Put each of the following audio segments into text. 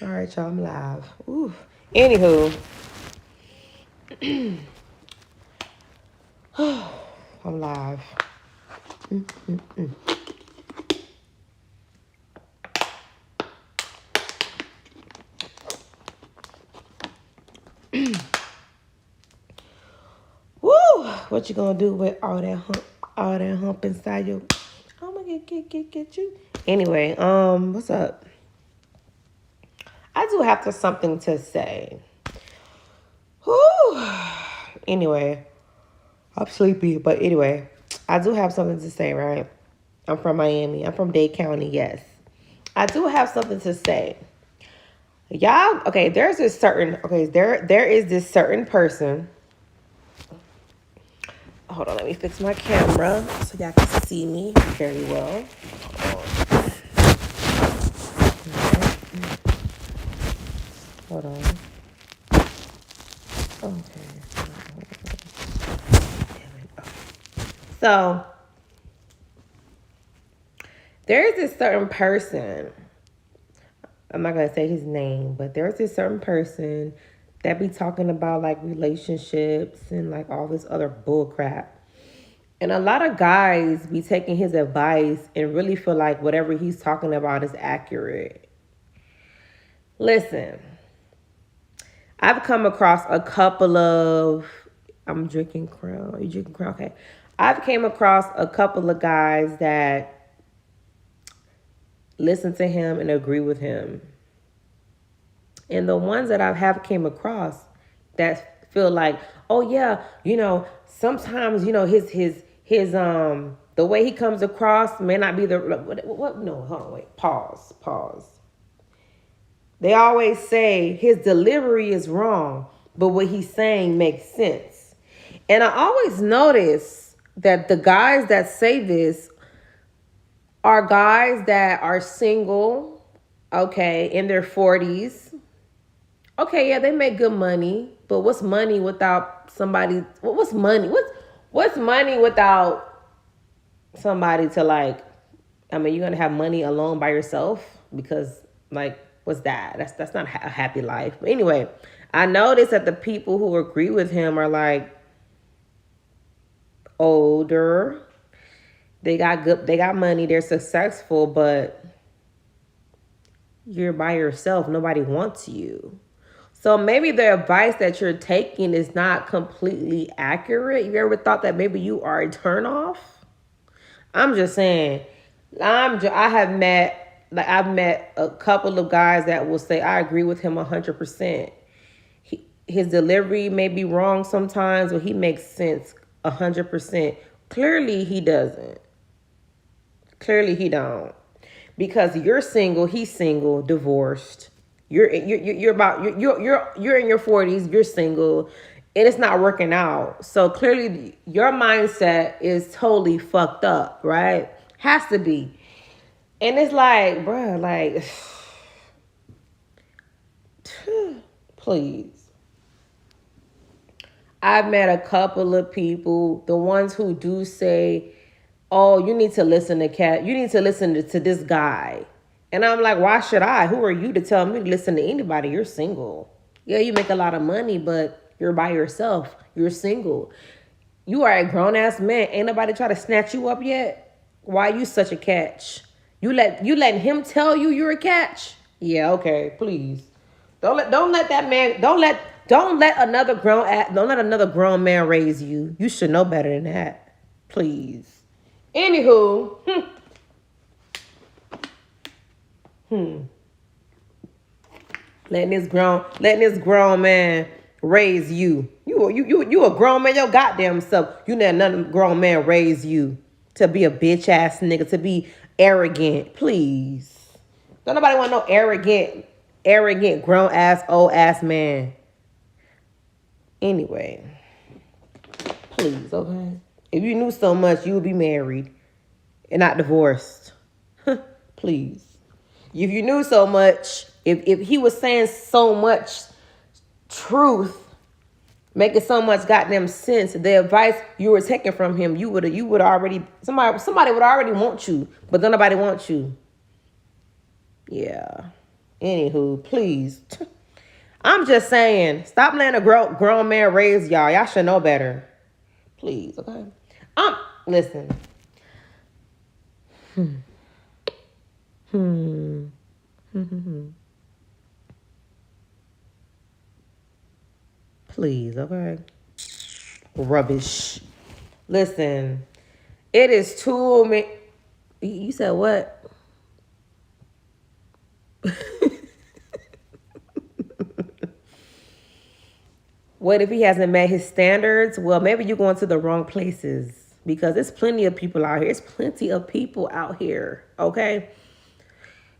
All right, y'all, I'm live. Ooh. Anywho, I'm live. Woo! What you gonna do with all that hump inside you? I'm gonna get you. Anyway, what's up? I do have something to say. Whew. Anyway, I'm sleepy, but anyway, I do have something to say, right? I'm from Miami. I'm from Dade County, yes. I do have something to say. Y'all, okay, there is this certain person. Hold on, let me fix my camera so y'all can see me very well. Hold on. Okay. So, there is this certain person. I'm not going to say his name, but there's this certain person that be talking about like relationships and like all this other bull crap. And a lot of guys be taking his advice and really feel like whatever he's talking about is accurate. Listen, I've come across a couple of, I'm drinking Crown. Are you drinking Crown? Okay. I've came across a couple of guys that listen to him and agree with him. And the ones that I have came across that feel like, oh yeah, sometimes, the way he comes across may not be what no, hold on, wait, pause. They always say his delivery is wrong, but what he's saying makes sense. And I always notice that the guys that say this are guys that are single, okay, in their 40s. Okay, yeah, they make good money, but what's money without somebody? What's money? What's money without somebody to like? I mean, you're gonna have money alone by yourself because like, what's that? That's not a happy life. But anyway, I noticed that the people who agree with him are like older. They got money. They're successful, but you're by yourself. Nobody wants you. So maybe the advice that you're taking is not completely accurate. You ever thought that maybe you are a turnoff? I'm just saying. I've met a couple of guys that will say I agree with him 100%. His delivery may be wrong sometimes, but he makes sense 100%. Clearly he doesn't. Clearly he don't. Because you're single, he's single, divorced. You're in your 40s, you're single, and it's not working out. So clearly your mindset is totally fucked up, right? Has to be. And it's like, bruh, like please. I've met a couple of people, the ones who do say, oh, you need to listen to this guy. And I'm like, why should I? Who are you to tell me to listen to anybody? You're single. Yeah, you make a lot of money, but you're by yourself. You're single. You are a grown-ass man. Ain't nobody try to snatch you up yet? Why you such a catch? You letting him tell you you're a catch? Yeah, okay, please. Don't let that man don't let another grown man raise you. You should know better than that. Please. Anywho, letting this grown man raise you. You a grown man your goddamn self. You let another grown man raise you to be a bitch ass nigga, to be arrogant. Please. Don't nobody want no arrogant grown ass old ass man. Anyway, please, okay? If you knew so much, you would be married and not divorced. Please. If you knew so much, if he was saying so much truth, making so much goddamn sense, the advice you were taking from him, you would already, somebody would already want you, but then nobody wants you. Yeah. Anywho, please. I'm just saying, stop letting a grown man raise y'all. Y'all should know better. Please, okay? Listen. Please, okay? Rubbish. Listen, it is too many. You said what? What if he hasn't met his standards? Well, maybe you're going to the wrong places because there's plenty of people out here. There's plenty of people out here, okay?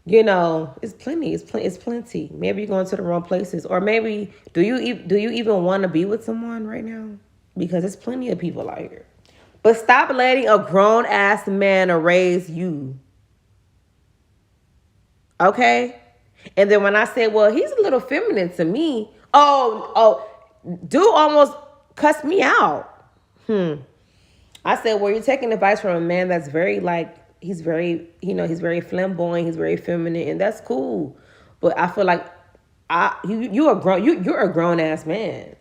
You know, it's plenty. It's plenty. Maybe you're going to the wrong places, or maybe do you even want to be with someone right now? Because there's plenty of people out here. But stop letting a grown ass man raise you. Okay? And then when I say, well, he's a little feminine to me. Oh, dude almost cussed me out. I said, well, you're taking advice from a man that's very he's very, he's very flamboyant, he's very feminine, and that's cool. But I feel like you're a grown ass man.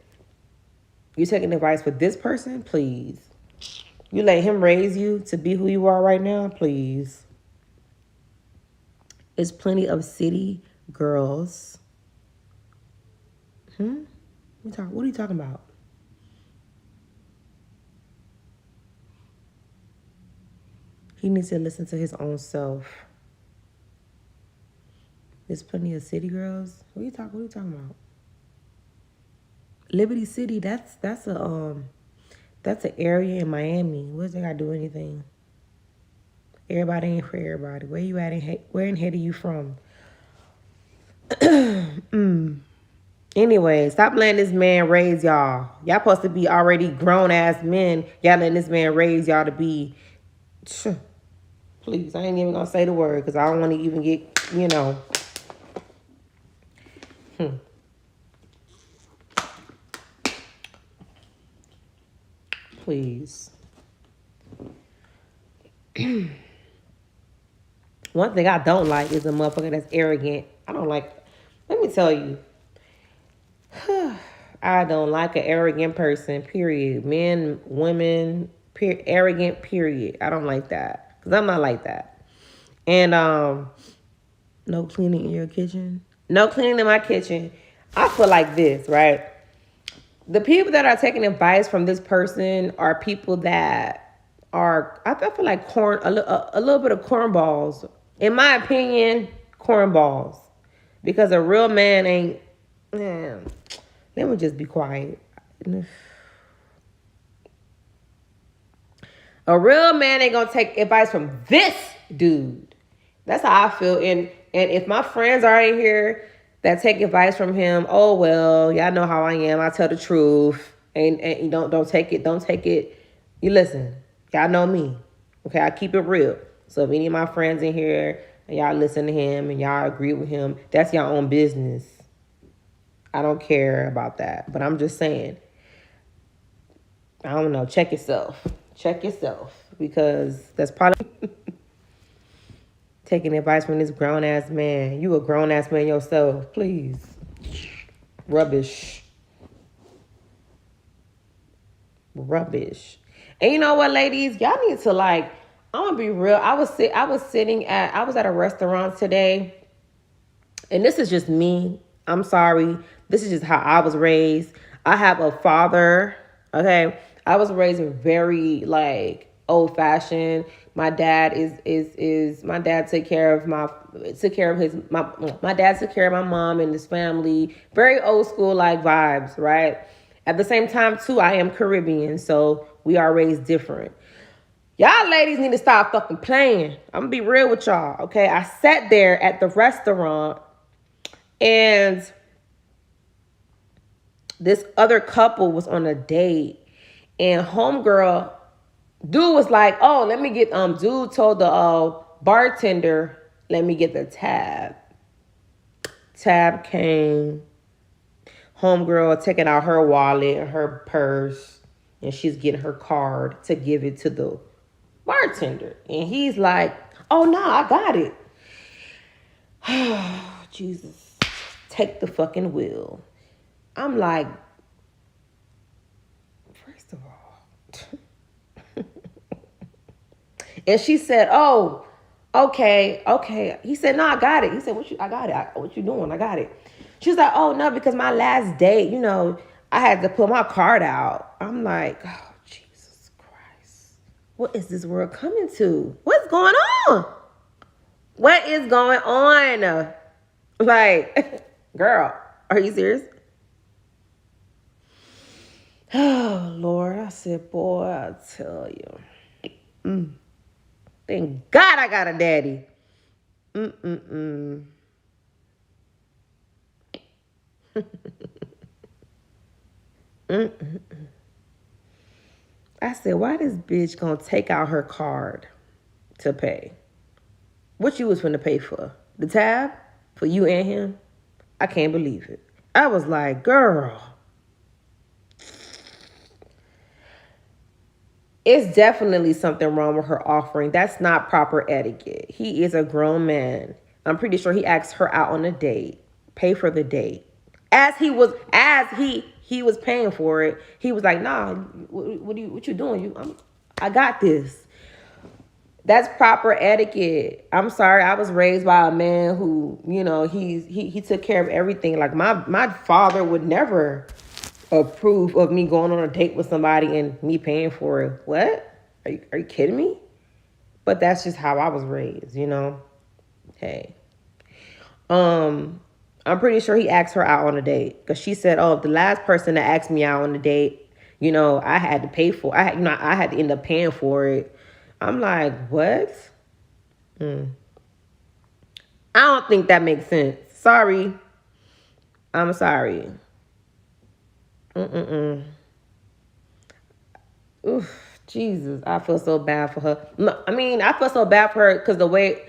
You taking advice with this person, please. You let him raise you to be who you are right now, please. There's plenty of city girls. What are you talking about? He needs to listen to his own self. There's plenty of city girls. What are you talking about? Liberty City, that's an area in Miami. What's they gotta do anything? Everybody ain't for everybody. Where you at? Where in head are you from? Anyway, stop letting this man raise y'all. Y'all supposed to be already grown ass men. Y'all letting this man raise y'all to be. Please, I ain't even gonna say the word because I don't want to even get, Please. One thing I don't like is a motherfucker that's arrogant. I don't like. Let me tell you. I don't like an arrogant person, period. Men, women, arrogant, period. I don't like that. Because I'm not like that. And no cleaning in your kitchen. No cleaning in my kitchen. I feel like this, right? The people that are taking advice from this person are people that are, I feel like a little bit of cornballs. In my opinion, cornballs. Because a real man ain't, man, let me just be quiet. A real man ain't gonna take advice from this dude. That's how I feel. And if my friends are in here that take advice from him, oh well, y'all know how I am. I tell the truth. And don't take it. You listen. Y'all know me. Okay, I keep it real. So if any of my friends in here and y'all listen to him and y'all agree with him, that's your own business. I don't care about that. But I'm just saying, I don't know, check yourself. Because that's probably taking advice from this grown-ass man. You a grown-ass man yourself. Please. Rubbish. And you know what, ladies? Y'all need to I'm gonna be real. I was at a restaurant today. And this is just me. I'm sorry. This is just how I was raised. I have a father. Okay. I was raised very old fashioned. My dad my dad took care of my dad took care of my mom and his family. Very old school vibes, right? At the same time too, I am Caribbean, so we are raised different. Y'all ladies need to stop fucking playing. I'm gonna be real with y'all, okay? I sat there at the restaurant and this other couple was on a date and homegirl, dude was like, oh, let me get, dude told the bartender, let me get the tab. Tab came. Homegirl taking out her wallet and her purse and she's getting her card to give it to the bartender. And he's like, oh, no, I got it. Jesus, take the fucking wheel. I'm like, first of all. And she said, oh, okay. He said, no, I got it. He said, I got it. What you doing? I got it. She was like, oh, no, because my last date, I had to pull my card out. I'm like, oh, Jesus Christ. What is this world coming to? What's going on? What is going on? Like, girl, are you serious? Oh, Lord. I said, boy, I tell you. Thank God I got a daddy. I said, why this bitch gonna take out her card to pay? What you was finna pay for? The tab? For you and him? I can't believe it. I was like, girl. It's definitely something wrong with her offering. That's not proper etiquette. He is a grown man. I'm pretty sure he asked her out on a date. Pay for the date. As he was paying for it, he was like, nah, what you doing? I got this. That's proper etiquette. I'm sorry, I was raised by a man who, he took care of everything. Like my father would never approve of me going on a date with somebody and me paying for it. What? Are you kidding me? But that's just how I was raised, Hey. I'm pretty sure he asked her out on a date because she said, "Oh, the last person that asked me out on a date, I had to pay for. I had to end up paying for it." I'm like, what? I don't think that makes sense. Sorry. I'm sorry. Oof, Jesus, I feel so bad for her. No, I feel so bad for her because the way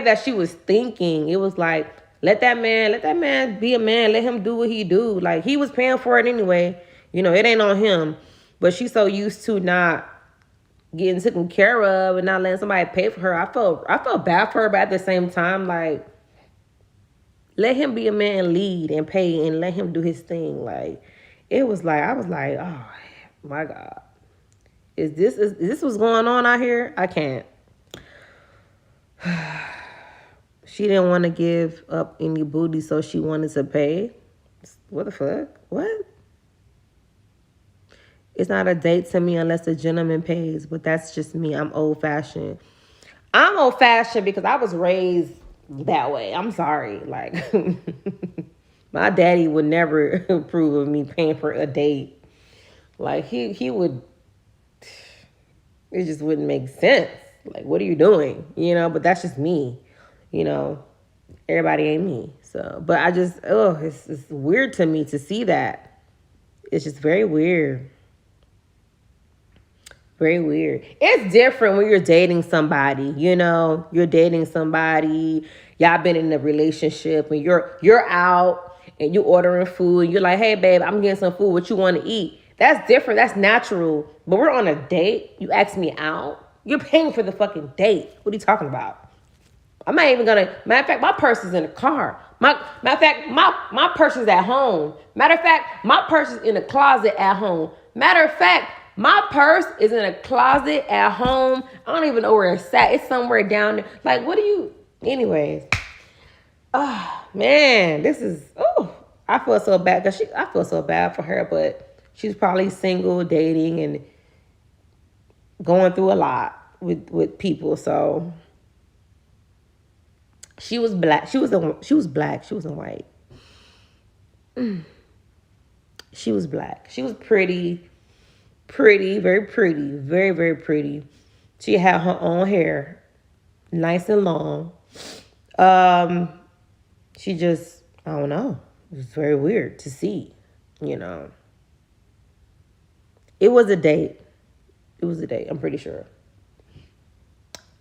that she was thinking, it was like, let that man be a man. Let him do what he do. Like, he was paying for it anyway. It ain't on him. But she's so used to not getting taken care of and not letting somebody pay for her. I felt bad for her, but at the same time, like, let him be a man, lead and pay, and let him do his thing. Like, I was like, oh my God. Is this what's going on out here? I can't. She didn't want to give up any booty, so she wanted to pay. What the fuck? What? It's not a date to me unless the gentleman pays, but that's just me. I'm old-fashioned. I'm old-fashioned because I was raised that way. I'm sorry. Like, my daddy would never approve of me paying for a date. Like, he would... It just wouldn't make sense. Like, what are you doing? But that's just me. Everybody ain't me. So, but I just, it's weird to me to see that. It's just very weird. Very weird. It's different when you're dating somebody, you're dating somebody, y'all been in a relationship and you're out and you ordering food and you're like, hey babe, I'm getting some food. What you want to eat? That's different. That's natural. But we're on a date. You ask me out. You're paying for the fucking date. What are you talking about? I'm not even gonna. Matter of fact, my purse is in the car. Matter of fact, my purse is at home. Matter of fact, my purse is in the closet at home. Matter of fact, my purse is in a closet at home. I don't even know where it's at. It's somewhere down there. Like, what do you? Anyways. Oh man, this is. Oh, I feel so bad because I feel so bad for her, but. She's probably single, dating, and going through a lot with people. So she was black. She was black. She wasn't white. She was black. She was pretty, very pretty, very, very pretty. She had her own hair, nice and long. She just, I don't know. It was very weird to see, It was a date. It was a date. I'm pretty sure.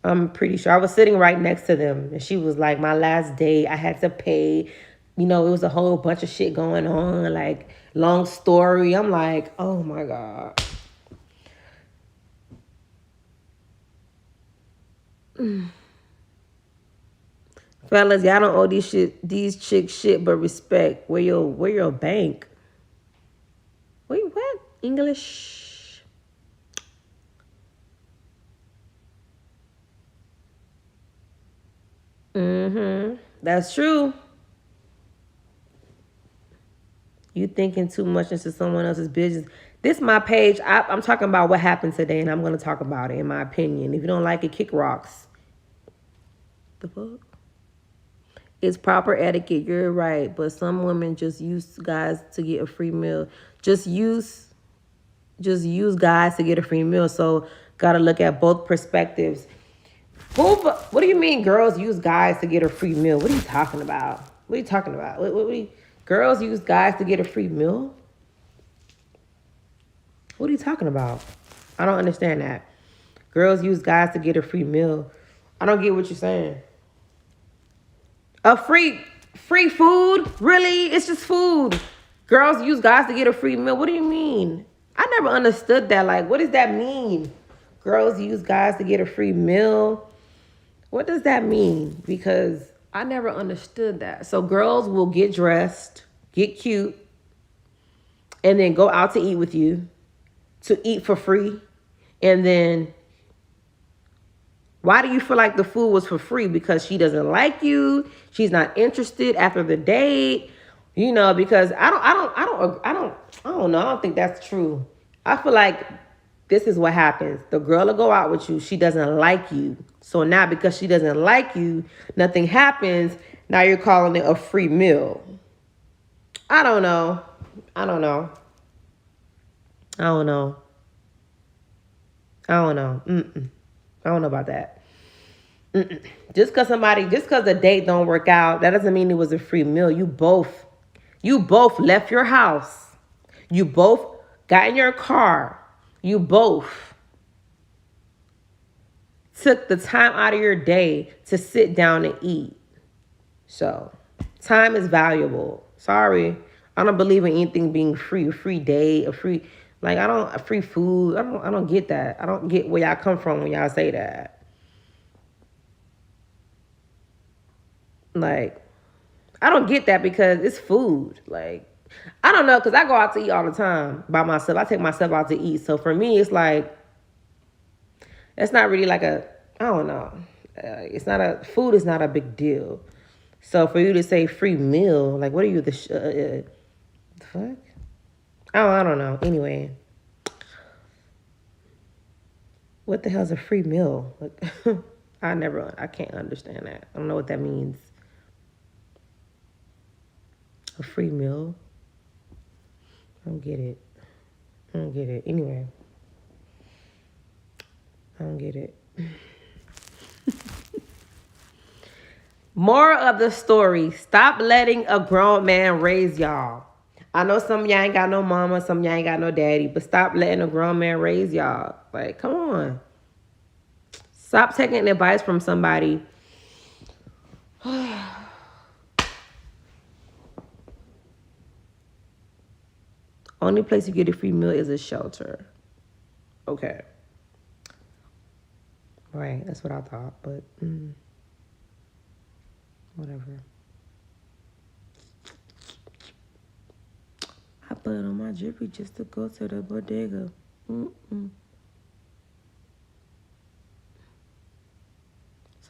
I was sitting right next to them. And she was like, my last date, I had to pay. It was a whole bunch of shit going on. Like, long story. I'm like, oh my God. Fellas, y'all don't owe these chicks shit but respect. Where your bank? Wait, what? English? Mm-hmm. That's true. You thinking too much into someone else's business. This my page. I'm talking about what happened today, and I'm going to talk about it, in my opinion. If you don't like it, kick rocks. The fuck? It's proper etiquette. You're right. But some women just use guys to get a free meal. Just use guys to get a free meal. So, got to look at both perspectives. What do you mean girls use guys to get a free meal? What are you talking about? What are you talking about? Girls use guys to get a free meal? What are you talking about? I don't understand that. Girls use guys to get a free meal. I don't get what you're saying. A free food? Really? It's just food. Girls use guys to get a free meal. What do you mean? I never understood that. Like, what does that mean? Girls use guys to get a free meal. What does that mean? Because I never understood that. So girls will get dressed, get cute, and then go out to eat with you, to eat for free. And then why do you feel like the food was for free? Because she doesn't like you. She's not interested after the date. Because I don't know. I don't think that's true. I feel like this is what happens. The girl will go out with you. She doesn't like you. So now because she doesn't like you, nothing happens. Now you're calling it a free meal. I don't know. I don't know. I don't know about that. Just because the date don't work out, that doesn't mean it was a free meal. You both left your house. You both got in your car. You both took the time out of your day to sit down and eat. So, time is valuable. Sorry. I don't believe in anything being free. A free date, a free food. I don't get that. I don't get where y'all come from when y'all say that. Like, I don't get that because it's food. Like, I don't know, because I go out to eat all the time by myself. I take myself out to eat. So for me, it's like, it's not really like I don't know. Food is not a big deal. So for you to say free meal, like, what are you, the fuck? I don't know. Anyway. What the hell's a free meal? Like, I can't understand that. I don't know what that means. A free meal? I don't get it. Anyway. I don't get it. Moral of the story. Stop letting a grown man raise y'all. I know some of y'all ain't got no mama, some of y'all ain't got no daddy, but stop letting a grown man raise y'all. Like, come on. Stop taking advice from somebody. Only place you get a free meal is a shelter. Okay. Right, that's what I thought, but whatever. I put on my jewelry just to go to the bodega. So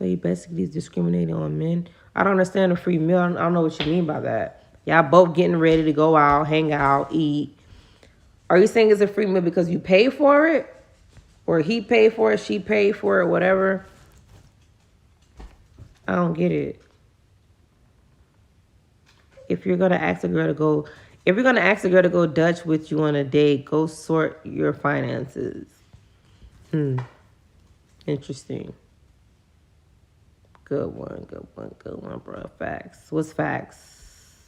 he basically is discriminating on men. I don't understand a free meal. I don't know what you mean by that. Y'all both getting ready to go out, hang out, eat. Are you saying it's a free meal because you pay for it? Or he paid for it, she paid for it, whatever? I don't get it. If you're gonna ask a girl to go Dutch with you on a date, go sort your finances. Interesting. Good one, bro. Facts. What's facts?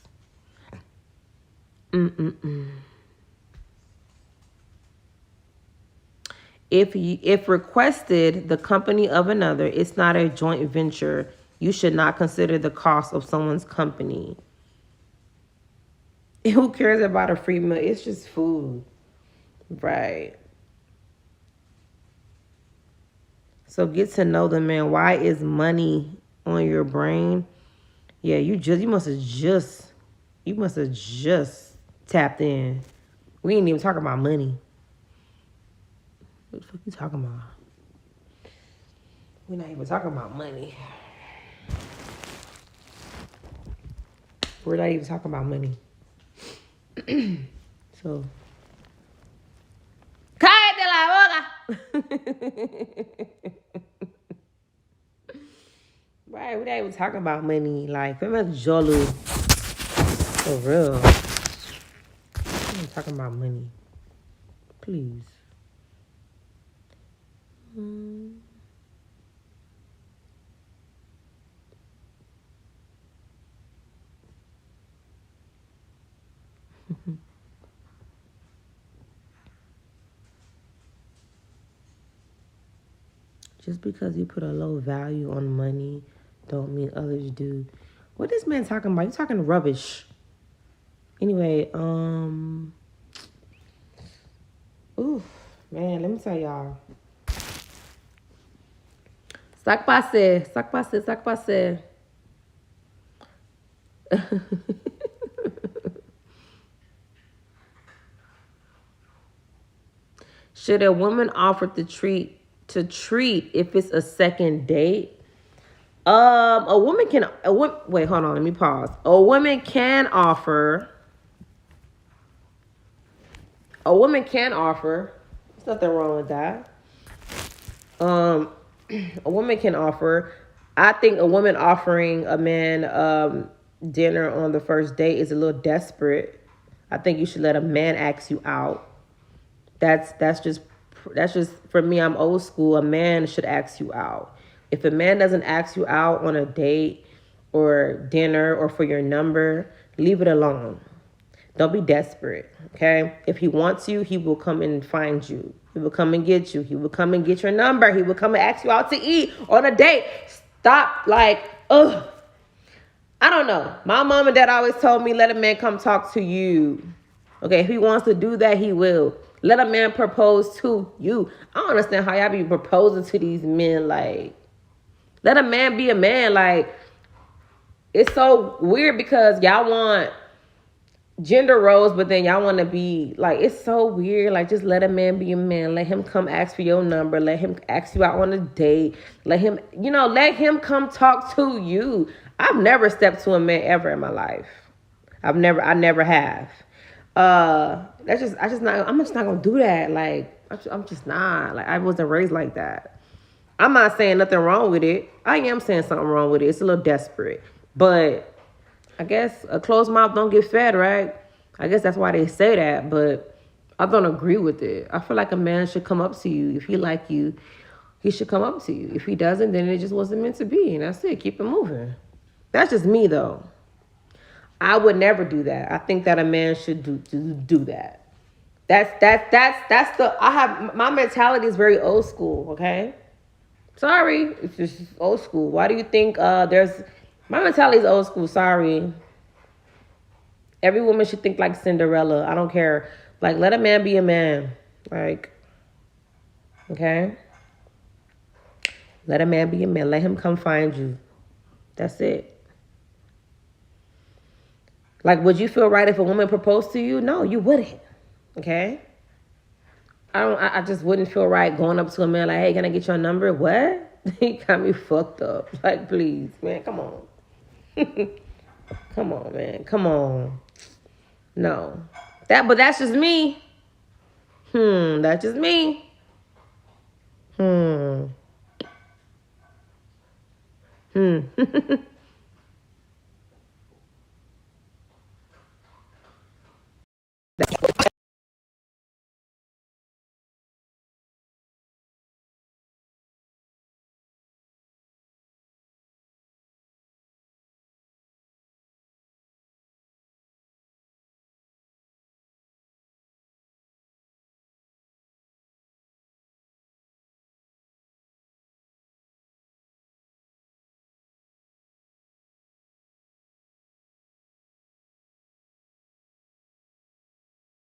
If requested the company of another, it's not a joint venture. You should not consider the cost of someone's company. Who cares about a free meal? It's just food. Right. So get to know the man. Why is money on your brain? Yeah, you must have just tapped in. We ain't even talking about money. What the fuck you talking about? We're not even talking about money. We're not even talking about money. So, cállate la boca. Right, we're not even talking about money. Like, I'm jolly. For real. I'm not talking about money. Please. Just because you put a low value on money don't mean others do. What this man talking about? You talking rubbish. Anyway, oof, man, let me tell y'all. Sac passe. Should a woman offer to treat if it's a second date? A woman can. Wait, hold on. Let me pause. A woman can offer. There's nothing wrong with that. A woman can offer. I think a woman offering a man dinner on the first date is a little desperate. I think you should let a man ask you out. That's just for me. I'm old school. A man should ask you out. If a man doesn't ask you out on a date or dinner or for your number, leave it alone. Don't be desperate, okay? If he wants you, he will come and find you. He will come and get you. He will come and get your number. He will come and ask you out to eat on a date. Stop, ugh. I don't know. My mom and dad always told me, let a man come talk to you. Okay, if he wants to do that, he will. Let a man propose to you. I don't understand how y'all be proposing to these men. Let a man be a man. It's so weird because y'all want gender roles, but then y'all want to be it's so weird. Just let a man be a man. Let him come ask for your number. Let him ask you out on a date. Let him come talk to you. I've never stepped to a man ever in my life. I never have. I'm just not gonna do that. I'm just not. I wasn't raised like that. I'm not saying nothing wrong with it. I am saying something wrong with it. It's a little desperate, but I guess a closed mouth don't get fed, right? I guess that's why they say that, but I don't agree with it. I feel like a man should come up to you. If he like you, he should come up to you. If he doesn't, then it just wasn't meant to be, and that's it. Keep it moving. That's just me, though. I would never do that. I think that a man should do that. My mentality is very old school, okay? Sorry, it's just old school. Why do you think my mentality is old school, sorry. Every woman should think like Cinderella. I don't care. Let a man be a man. Okay? Let a man be a man. Let him come find you. That's it. Would you feel right if a woman proposed to you? No, you wouldn't. Okay? I just wouldn't feel right going up to a man hey, can I get your number? What? He got me fucked up. Please, man, come on. Come on, man. Come on. No. But that's just me. That's just me.